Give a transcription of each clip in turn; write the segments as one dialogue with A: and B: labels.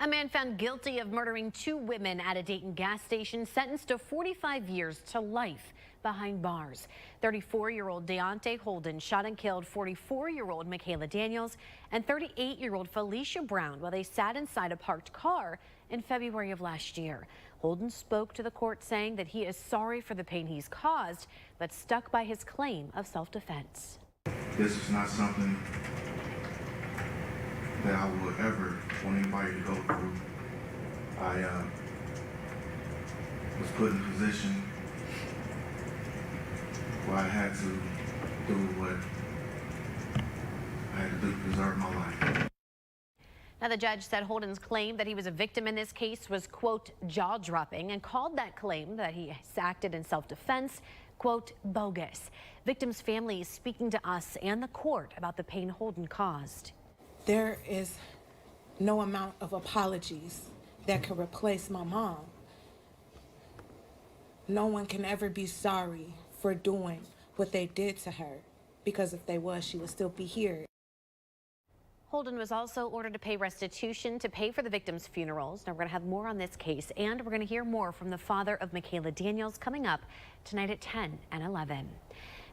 A: A man found guilty of murdering 2 women at a Dayton gas station, sentenced to 45 years to life behind bars. 34-year-old Deontay Holden shot and killed 44-year-old Michaela Daniels and 38-year-old Felicia Brown while they sat inside a parked car in February of last year. Holden spoke to the court saying that he is sorry for the pain he's caused, but stuck by his claim of self-defense.
B: This is not something that I would ever want anybody to go through. I was put in a position where I had to do what I had to do to preserve my life.
A: Now, the judge said Holden's claim that he was a victim in this case was, quote, jaw-dropping, and called that claim that he acted in self-defense, quote, bogus. Victim's family is speaking to us and the court about the pain Holden caused.
C: There is no amount of apologies that could replace my mom. No one can ever be sorry for doing what they did to her, because if they was, she would still be here.
A: Holden was also ordered to pay restitution to pay for the victims' funerals. Now, we're going to have more on this case, and we're going to hear more from the father of Michaela Daniels coming up tonight at 10 and 11.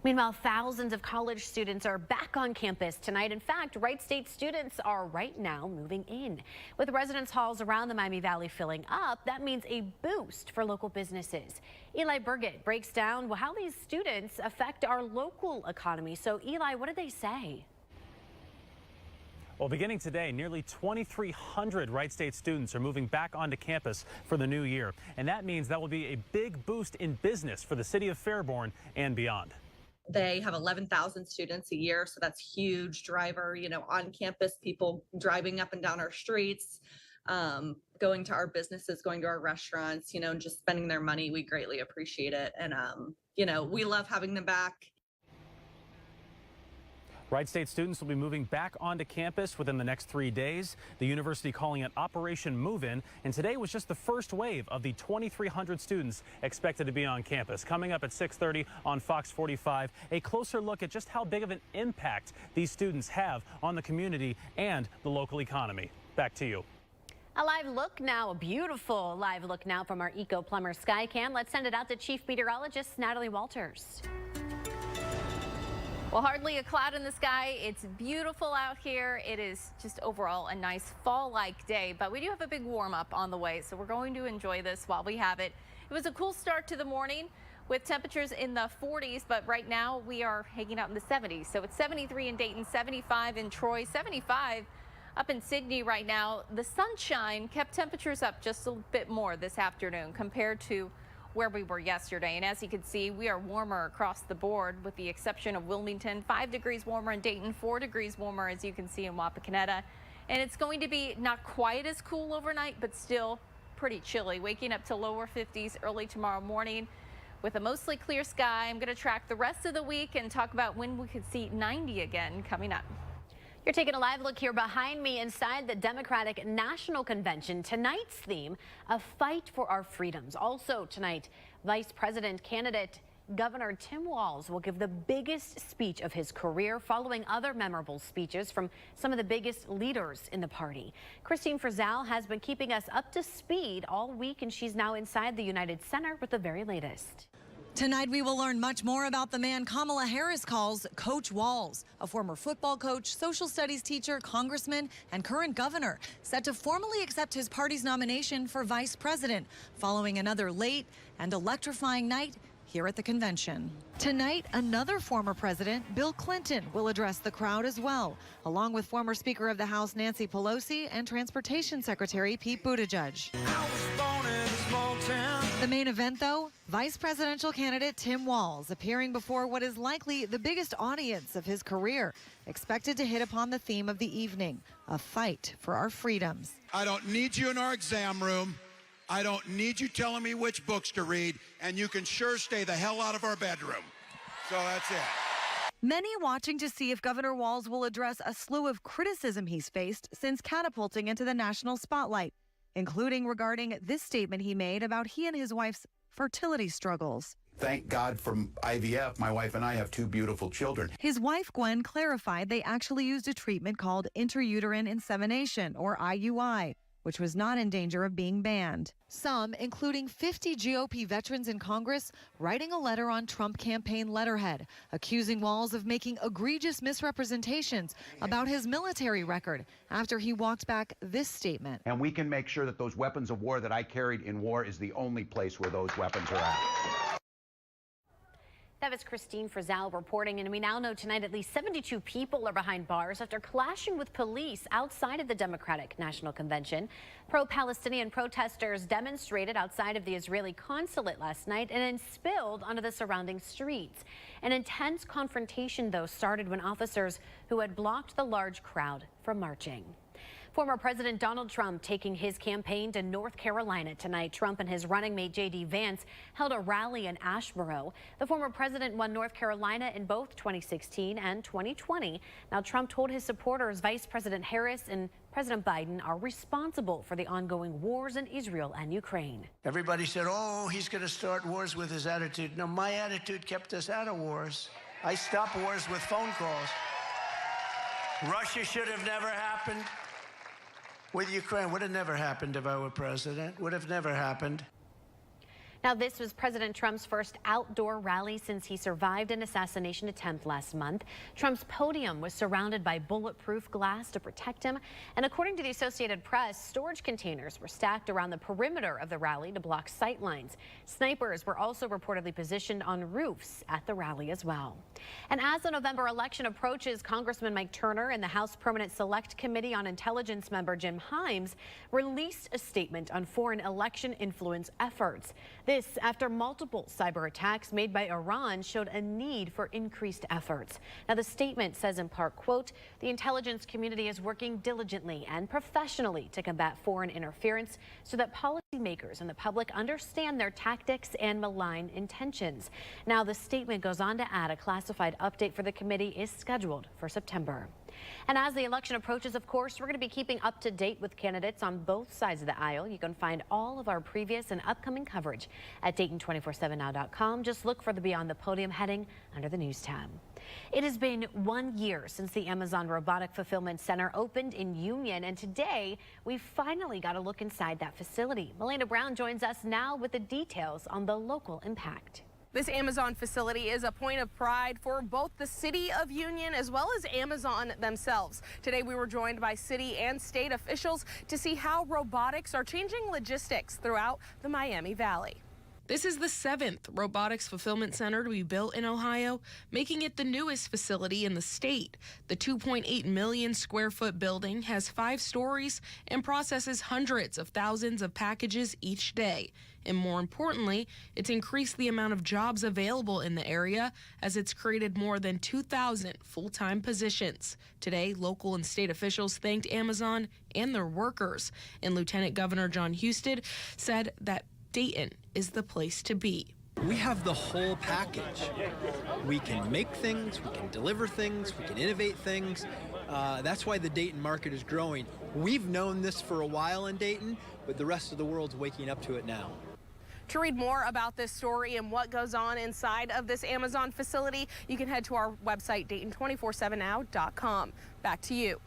A: Meanwhile, thousands of college students are back on campus tonight. In fact, Wright State students are right now moving in. With residence halls around the Miami Valley filling up, that means a boost for local businesses. Eli Burgett breaks down how these students affect our local economy. So, Eli, what did they say?
D: Well, beginning today, nearly 2,300 Wright State students are moving back onto campus for the new year. And that means that will be a big boost in business for the city of Fairborn and beyond.
E: They have 11,000 students a year, so that's huge driver, on campus, people driving up and down our streets, going to our businesses, going to our restaurants, just spending their money. We greatly appreciate it. And, we love having them back.
D: Wright State students will be moving back onto campus within the next 3 days. The university calling it Operation Move-In. And today was just the first wave of the 2,300 students expected to be on campus. Coming up at 6:30 on Fox 45, a closer look at just how big of an impact these students have on the community and the local economy. Back to you.
A: A live look now, a beautiful live look now from our Eco Plumber Skycam. Let's send it out to Chief Meteorologist Natalie Walters.
F: Well, hardly a cloud in the sky. It's beautiful out here. It is just overall a nice fall-like day, but we do have a big warm-up on the way, so we're going to enjoy this while we have it. It was a cool start to the morning with temperatures in the 40s, but right now we are hanging out in the 70s. So it's 73 in Dayton, 75 in Troy, 75 up in Signey right now. The sunshine kept temperatures up just a bit more this afternoon compared to where we were yesterday. And as you can see, we are warmer across the board with the exception of Wilmington. 5 degrees warmer in Dayton, 4 degrees warmer as you can see in Wapakoneta. And it's going to be not quite as cool overnight, but still pretty chilly. Waking up to lower 50s early tomorrow morning with a mostly clear sky. I'm going to track the rest of the week and talk about when we could see 90 again coming up.
A: You're taking a live look here behind me inside the Democratic National Convention. Tonight's theme, a fight for our freedoms. Also tonight, Vice President candidate Governor Tim Walz will give the biggest speech of his career, following other memorable speeches from some of the biggest leaders in the party. Christine Frizzell has been keeping us up to speed all week, and she's now inside the United Center with the very latest.
G: Tonight, we will learn much more about the man Kamala Harris calls Coach Walz, a former football coach, social studies teacher, congressman, and current governor, set to formally accept his party's nomination for vice president, following another late and electrifying night here at the convention. Tonight, another former president, Bill Clinton, will address the crowd as well, along with former Speaker of the House Nancy Pelosi and Transportation Secretary Pete Buttigieg. The main event, though, vice presidential candidate Tim Walz appearing before what is likely the biggest audience of his career, expected to hit upon the theme of the evening, a fight for our freedoms.
H: I don't need you in our exam room. I don't need you telling me which books to read, and you can sure stay the hell out of our bedroom. So that's it.
G: Many watching to see if Governor Walz will address a slew of criticism he's faced since catapulting into the national spotlight, including regarding this statement he made about he and his wife's fertility struggles.
I: Thank God for IVF. My wife and I have 2 beautiful children.
G: His wife, Gwen, clarified they actually used a treatment called intrauterine insemination, or IUI, which was not in danger of being banned. Some, including 50 GOP veterans in Congress, writing a letter on Trump campaign letterhead, accusing Walz of making egregious misrepresentations about his military record after he walked back this statement.
I: And we can make sure that those weapons of war that I carried in war is the only place where those weapons are at.
A: That was Christine Frizzell reporting, and we now know tonight at least 72 people are behind bars after clashing with police outside of the Democratic National Convention. Pro-Palestinian protesters demonstrated outside of the Israeli consulate last night and then spilled onto the surrounding streets. An intense confrontation, though, started when officers who had blocked the large crowd from marching. Former President Donald Trump taking his campaign to North Carolina tonight. Trump and his running mate J.D. Vance held a rally in Asheboro. The former president won North Carolina in both 2016 and 2020. Now, Trump told his supporters Vice President Harris and President Biden are responsible for the ongoing wars in Israel and Ukraine.
J: Everybody said, oh, he's going to start wars with his attitude. No, my attitude kept us out of wars. I stopped wars with phone calls. Russia should have never happened. With Ukraine, would have never happened if I were president. Would have never happened.
A: Now, this was President Trump's first outdoor rally since he survived an assassination attempt last month. Trump's podium was surrounded by bulletproof glass to protect him. And according to the Associated Press, storage containers were stacked around the perimeter of the rally to block sight lines. Snipers were also reportedly positioned on roofs at the rally as well. And as the November election approaches, Congressman Mike Turner and the House Permanent Select Committee on Intelligence member Jim Himes released a statement on foreign election influence efforts. This after multiple cyber attacks made by Iran showed a need for increased efforts. Now, the statement says in part, quote, the intelligence community is working diligently and professionally to combat foreign interference so that policymakers and the public understand their tactics and malign intentions. Now, the statement goes on to add a classified update for the committee is scheduled for September. And as the election approaches, of course, we're going to be keeping up to date with candidates on both sides of the aisle. You can find all of our previous and upcoming coverage at Dayton247now.com. Just look for the Beyond the Podium heading under the News tab. It has been 1 year since the Amazon Robotic Fulfillment Center opened in Union, and today we finally got a look inside that facility. Melena Brown joins us now with the details on the local impact.
K: This Amazon facility is a point of pride for both the city of Union as well as Amazon themselves. Today we were joined by city and state officials to see how robotics are changing logistics throughout the Miami Valley. This is the 7th robotics fulfillment center to be built in Ohio, making it the newest facility in the state. The 2.8 million square foot building has 5 stories and processes hundreds of thousands of packages each day. And more importantly, it's increased the amount of jobs available in the area as it's created more than 2,000 full-time positions. Today, local and state officials thanked Amazon and their workers. And Lieutenant Governor John Husted said that Dayton is the place to be.
L: We have the whole package. We can make things, we can deliver things, we can innovate things. That's why the Dayton market is growing. We've known this for a while in Dayton, but the rest of the world's waking up to it now.
K: To read more about this story and what goes on inside of this Amazon facility, you can head to our website, Dayton247now.com. Back to you.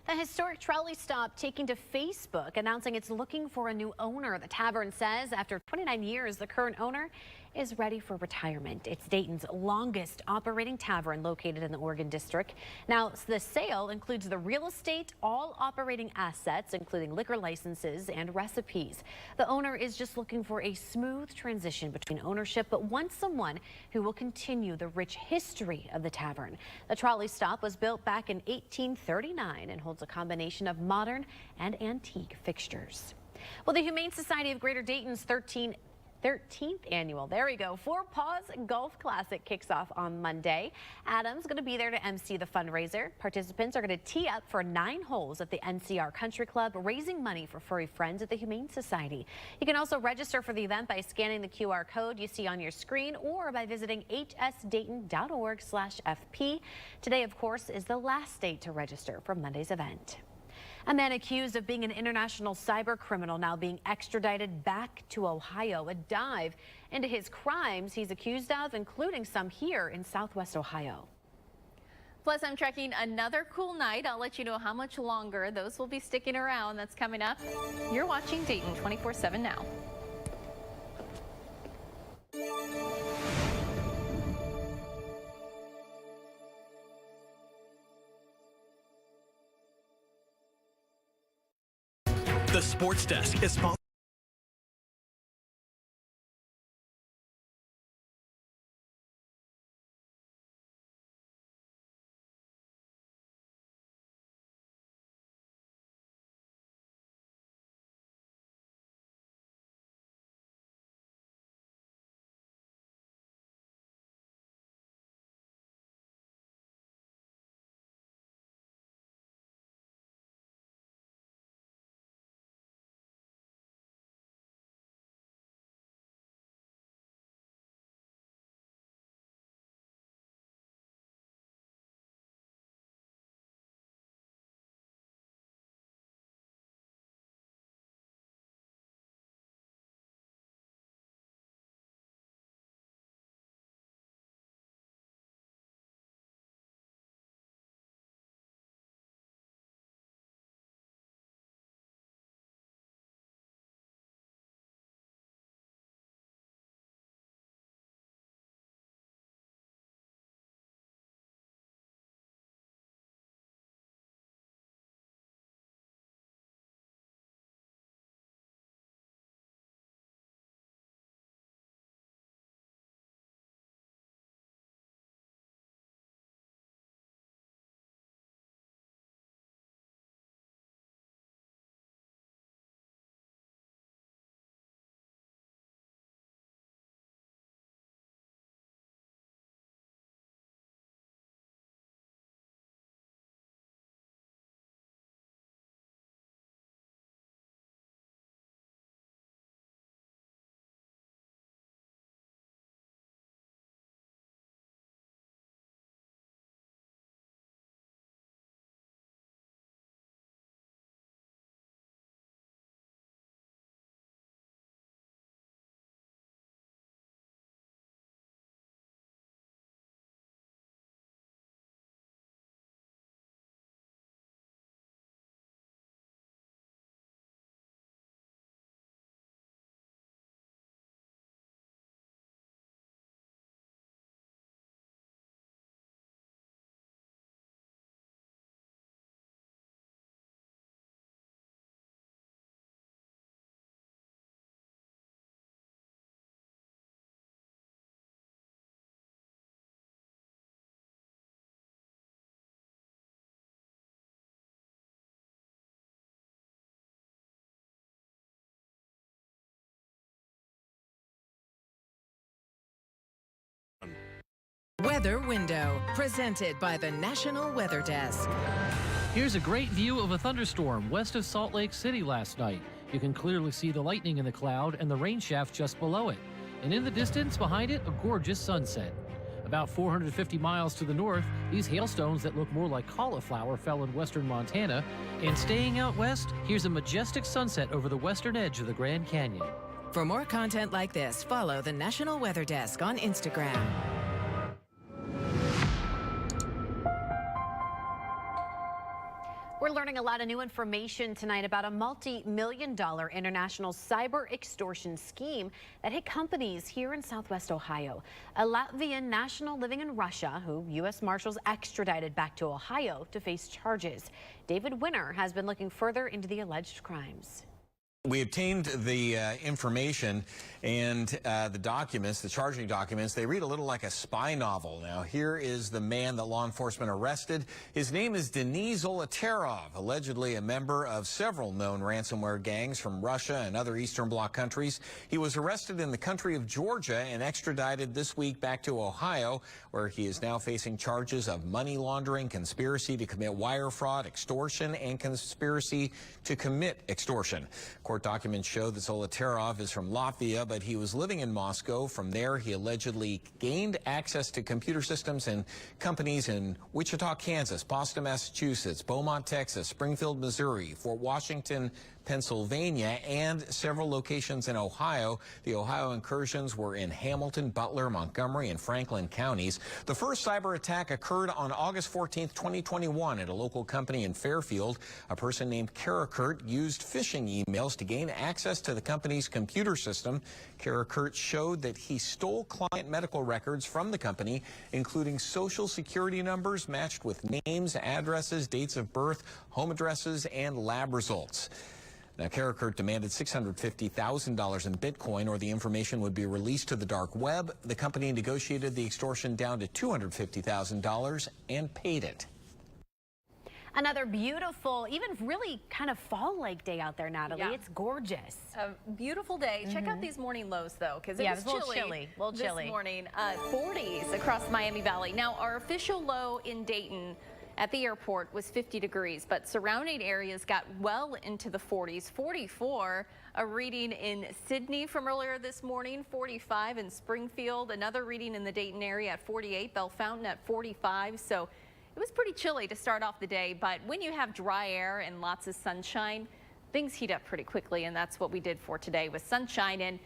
A: The historic trolley stop taking to Facebook, announcing it's looking for a new owner. The tavern says after 29 years, the current owner is ready for retirement. It's Dayton's longest operating tavern located in the Oregon District. Now, the sale includes the real estate, all operating assets, including liquor licenses and recipes. The owner is just looking for a smooth transition between ownership, but wants someone who will continue the rich history of the tavern. The trolley stop was built back in 1839 and holds a combination of modern and antique fixtures. Well, the Humane Society of Greater Dayton's 13th annual, Four Paws Golf Classic kicks off on Monday. Adam's going to be there to MC the fundraiser. Participants are going to tee up for 9 holes at the NCR Country Club, raising money for furry friends at the Humane Society. You can also register for the event by scanning the QR code you see on your screen or by visiting hsdayton.org/FP. Today, of course, is the last date to register for Monday's event. A man accused of being an international cyber criminal now being extradited back to Ohio. A dive into his crimes he's accused of, including some here in Southwest Ohio.
F: Plus, I'm tracking another cool night. I'll let you know how much longer those will be sticking around. That's coming up. You're watching Dayton 24/7 now.
M: The Sports Desk is sponsored.
N: Weather Window, presented by the National Weather Desk.
O: Here's a great view of a thunderstorm west of Salt Lake City last night. You can clearly see the lightning in the cloud and the rain shaft just below it. And in the distance behind it, a gorgeous sunset. About 450 miles to the north, these hailstones that look more like cauliflower fell in western Montana. And staying out west, here's a majestic sunset over the western edge of the Grand Canyon.
N: For more content like this, follow the National Weather Desk on Instagram.
A: We're learning a lot of new information tonight about a multi-million-dollar international cyber extortion scheme that hit companies here in Southwest Ohio. A Latvian national living in Russia who U.S. Marshals extradited back to Ohio to face charges. David Winner has been looking further into the alleged crimes.
P: We obtained the information and the documents, the charging documents. They read a little like a spy novel. Now, here is the man that law enforcement arrested. His name is Denis Zolotarov, allegedly a member of several known ransomware gangs from Russia and other Eastern Bloc countries. He was arrested in the country of Georgia and extradited this week back to Ohio, where he is now facing charges of money laundering, conspiracy to commit wire fraud, extortion, and conspiracy to commit extortion. Court documents show that Zolotarov is from Latvia, but he was living in Moscow. From there, he allegedly gained access to computer systems and companies in Wichita, Kansas, Boston, Massachusetts, Beaumont, Texas, Springfield, Missouri, Fort Washington, Pennsylvania, and several locations in Ohio. The Ohio incursions were in Hamilton, Butler, Montgomery, and Franklin counties. The first cyber attack occurred on August 14th, 2021 at a local company in Fairfield. A person named Karakurt used phishing emails to gain access to the company's computer system. Karakurt showed that he stole client medical records from the company, including social security numbers matched with names, addresses, dates of birth, home addresses, and lab results. Now, Karakurt demanded $650,000 in Bitcoin, or the information would be released to the dark web. The company negotiated the extortion down to $250,000 and paid it.
A: Another beautiful, even really kind of fall-like day out there, Natalie.
F: Yeah.
A: It's gorgeous.
F: A beautiful day. Check out these morning lows, though, because it
A: Yeah,
F: was
A: it's a little chilly. A little chilly
F: this morning. 40s across Miami Valley. Now, our official low in Dayton at the airport was 50 degrees, but surrounding areas got well into the 40s. 44, a reading in Sydney from earlier this morning, 45 in Springfield, another reading in the Dayton area at 48, Bell Fountain at 45. So it was pretty chilly to start off the day, but when you have dry air and lots of sunshine, things heat up pretty quickly, and that's what we did for today with sunshine. And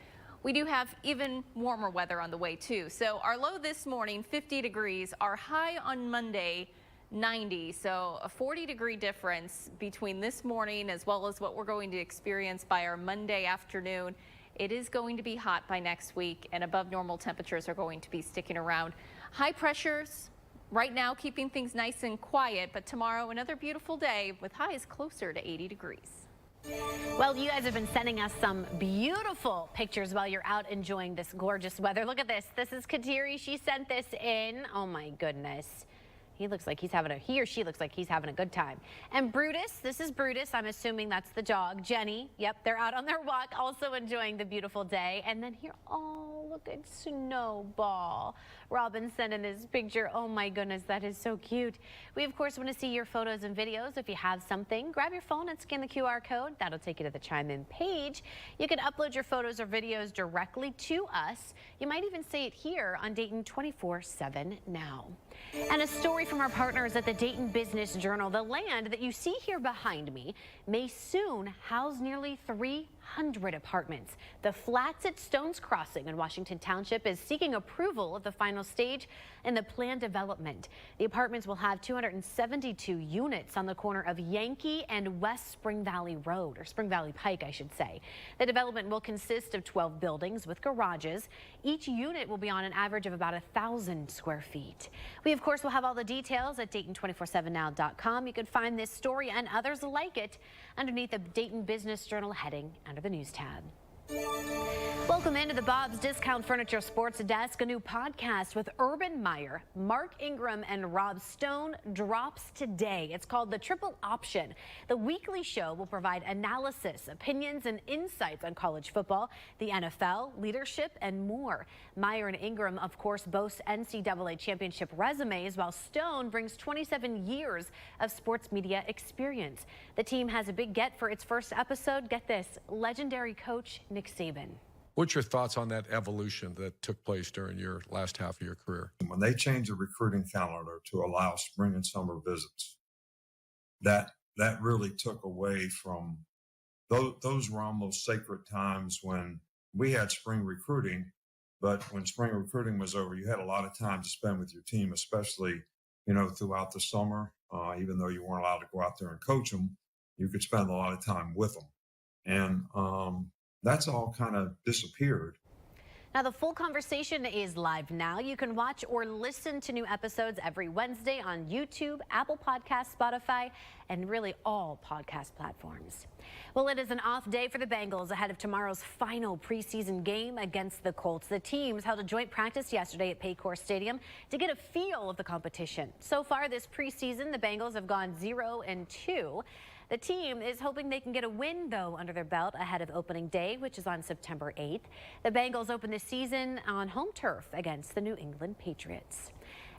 F: we do have even warmer weather on the way, too. So our low this morning, 50 degrees. Our high on Monday, 90. So a 40-degree difference between this morning as well as what we're going to experience by our Monday afternoon. It is going to be hot by next week, and above normal temperatures are going to be sticking around. High pressures right now keeping things nice and quiet, but tomorrow another beautiful day with highs closer to 80 degrees.
A: Well, you guys have been sending us some beautiful pictures while you're out enjoying this gorgeous weather. Look at this. This is Kateri. She sent this in. Oh my goodness. He or she looks like he's having a good time. And Brutus, this is Brutus. I'm assuming that's the dog. Jenny, yep, they're out on their walk, also enjoying the beautiful day. And then here, oh, look at Snowball. Robin sent in his picture. Oh my goodness, that is so cute. We, of course, want to see your photos and videos. If you have something, grab your phone and scan the QR code. That'll take you to the Chime In page. You can upload your photos or videos directly to us. You might even see it here on Dayton 24/7 now. And a story from our partners at the Dayton Business Journal. The land that you see here behind me may soon house nearly 300 apartments. The Flats at Stones Crossing in Washington Township is seeking approval of the final stage in the planned development. The apartments will have 272 units on the corner of Yankee and West Spring Valley Road, or Spring Valley Pike, I should say. The development will consist of 12 buildings with garages. Each unit will be on an average of about 1,000 square feet. We, of course, will have all the details at Dayton247now.com. You can find this story and others like it underneath the Dayton Business Journal heading under the News tab. Welcome into the Bob's Discount Furniture Sports Desk. A new podcast with Urban Meyer, Mark Ingram, and Rob Stone drops today. It's called The Triple Option. The weekly show will provide analysis, opinions, and insights on college football, the NFL, leadership, and more. Meyer and Ingram, of course, boast NCAA championship resumes, while Stone brings 27 years of sports media experience. The team has a big get for its first episode. Get this, legendary coach Nick Saban.
Q: What's your thoughts on that evolution that took place during your last half of your career?
R: When they changed the recruiting calendar to allow spring and summer visits, that really took away from those were almost sacred times when we had spring recruiting, but when spring recruiting was over, you had a lot of time to spend with your team, especially, throughout the summer. Even though you weren't allowed to go out there and coach them, you could spend a lot of time with them. And that's all kind of disappeared.
A: Now, the full conversation is live now. You can watch or listen to new episodes every Wednesday on YouTube, Apple Podcasts, Spotify, and really all podcast platforms. Well, it is an off day for the Bengals ahead of tomorrow's final preseason game against the Colts. The teams held a joint practice yesterday at Paycor Stadium to get a feel of the competition. So far this preseason, the Bengals have gone 0-2. The team is hoping they can get a win, though, under their belt ahead of opening day, which is on September 8th. The Bengals open the season on home turf against the New England Patriots.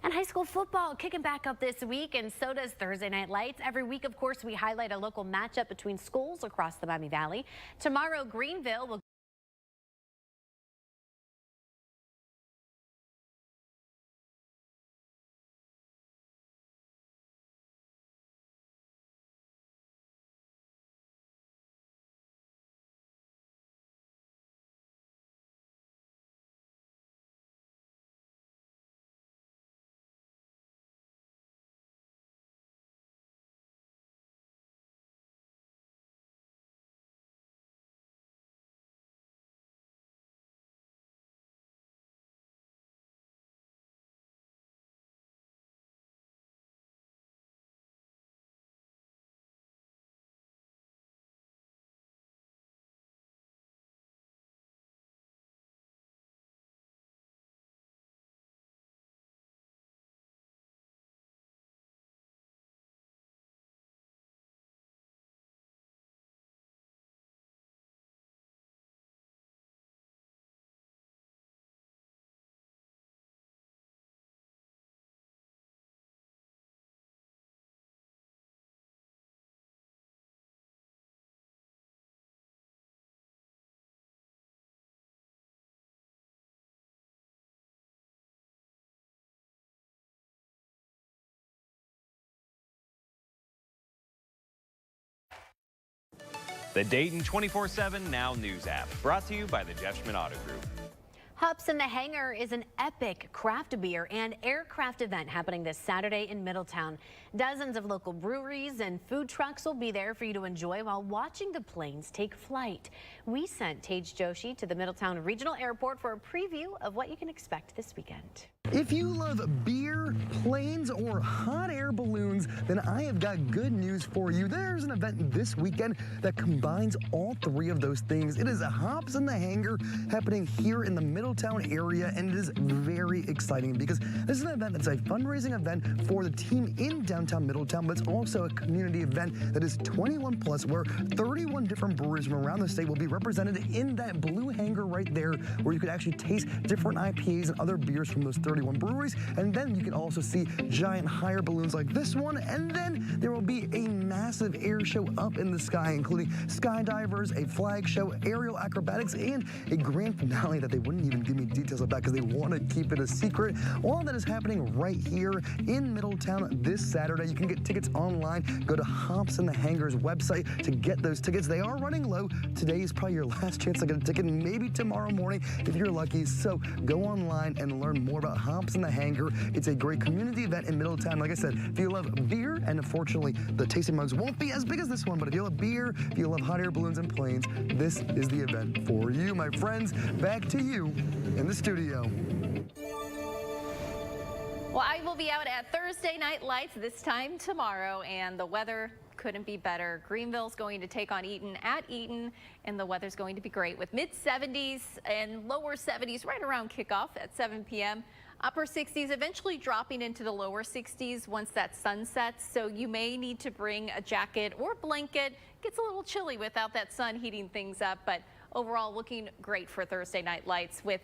A: And high school football kicking back up this week, and so does Thursday Night Lights. Every week, of course, we highlight a local matchup between schools across the Miami Valley. Tomorrow, Greenville will
S: The Dayton 24/7 Now News app, brought to you by the Jeffschmidt Auto Group.
A: Hops in the Hangar is an epic craft beer and aircraft event happening this Saturday in Middletown. Dozens of local breweries and food trucks will be there for you to enjoy while watching the planes take flight. We sent Tage Joshi to the Middletown Regional Airport for a preview of what you can expect this weekend.
T: If you love beer, planes, or hot air balloons, then I have got good news for you. There's an event this weekend that combines all three of those things. It is a Hops in the Hangar happening here in the Middletown area, and it is very exciting because this is an event that's a fundraising event for the team in downtown Middletown, but it's also a community event that is 21 plus, where 31 different breweries from around the state will be represented in that blue hangar right there, where you could actually taste different IPAs and other beers from those 31 breweries. And then you can also see giant hot air balloons like this one. And then there will be a massive air show up in the sky, including skydivers, a flag show, aerial acrobatics, and a grand finale that they wouldn't even give me details about because they want to keep it a secret. All that is happening right here in Middletown this Saturday. You can get tickets online. Go to Hops in the Hangar's website to get those tickets. They are running low. Today is probably your last chance to get a ticket, maybe tomorrow morning if you're lucky. So go online and learn more about Hops in the Hangar. It's a great community event in Middletown. Like I said, if you love beer, and unfortunately the tasting mugs won't be as big as this one, but if you love beer, if you love hot air balloons and planes, this is the event for you, my friends. Back to you in the studio.
F: Well, I will be out at Thursday Night Lights this time tomorrow, and the weather couldn't be better. Greenville's going to take on Eaton at Eaton, and the weather's going to be great with mid-70s and lower 70s right around kickoff at 7 p.m. Upper 60s, eventually dropping into the lower 60s once that sun sets. So you may need to bring a jacket or blanket. It gets a little chilly without that sun heating things up, but overall looking great for Thursday Night Lights with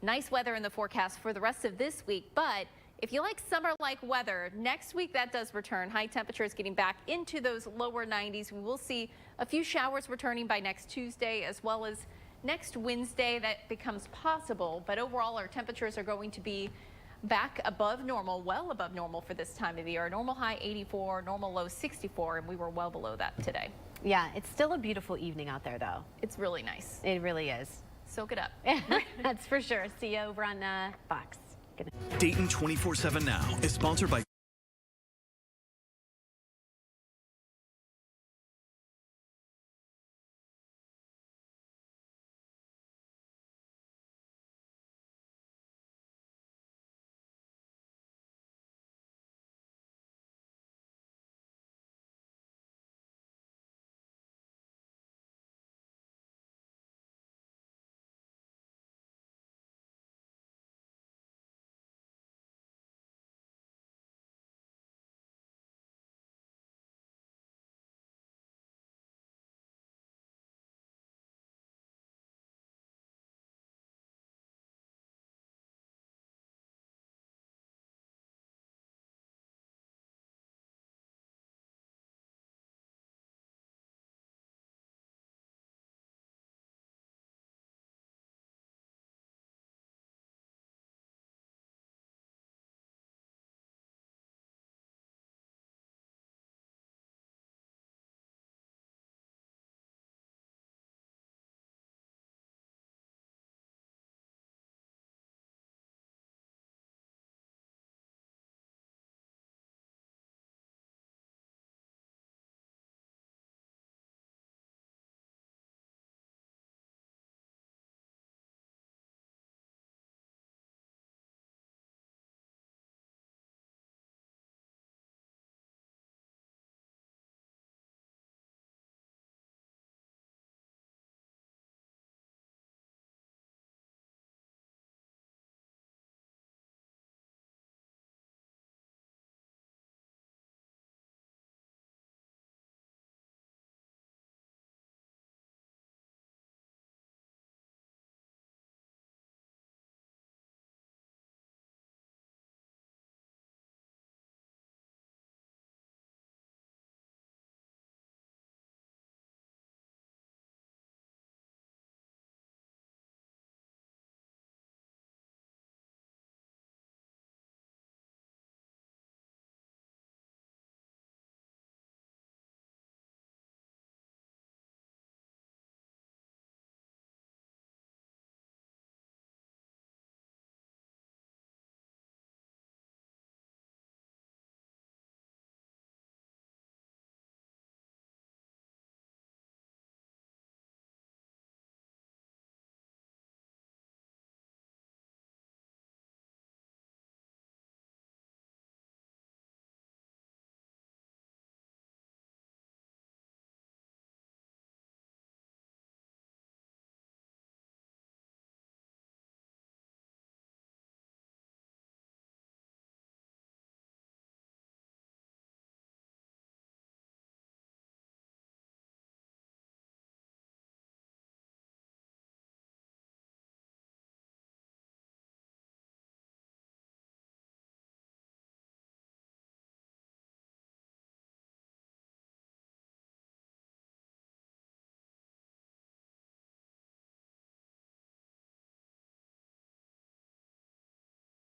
F: nice weather in the forecast for the rest of this week. But if you like summer-like weather, next week that does return. High temperatures getting back into those lower 90s. We will see a few showers returning by next Tuesday, as well as next Wednesday that becomes possible. But overall, our temperatures are going to be back above normal, well above normal for this time of year. Normal high 84, normal low 64, and we were well below that today.
A: Yeah, it's still a beautiful evening out there, though.
F: It's really nice.
A: It really is.
F: Soak it up.
A: That's for sure. See you over on Fox. Good night.
M: Dayton 24/7 Now is sponsored by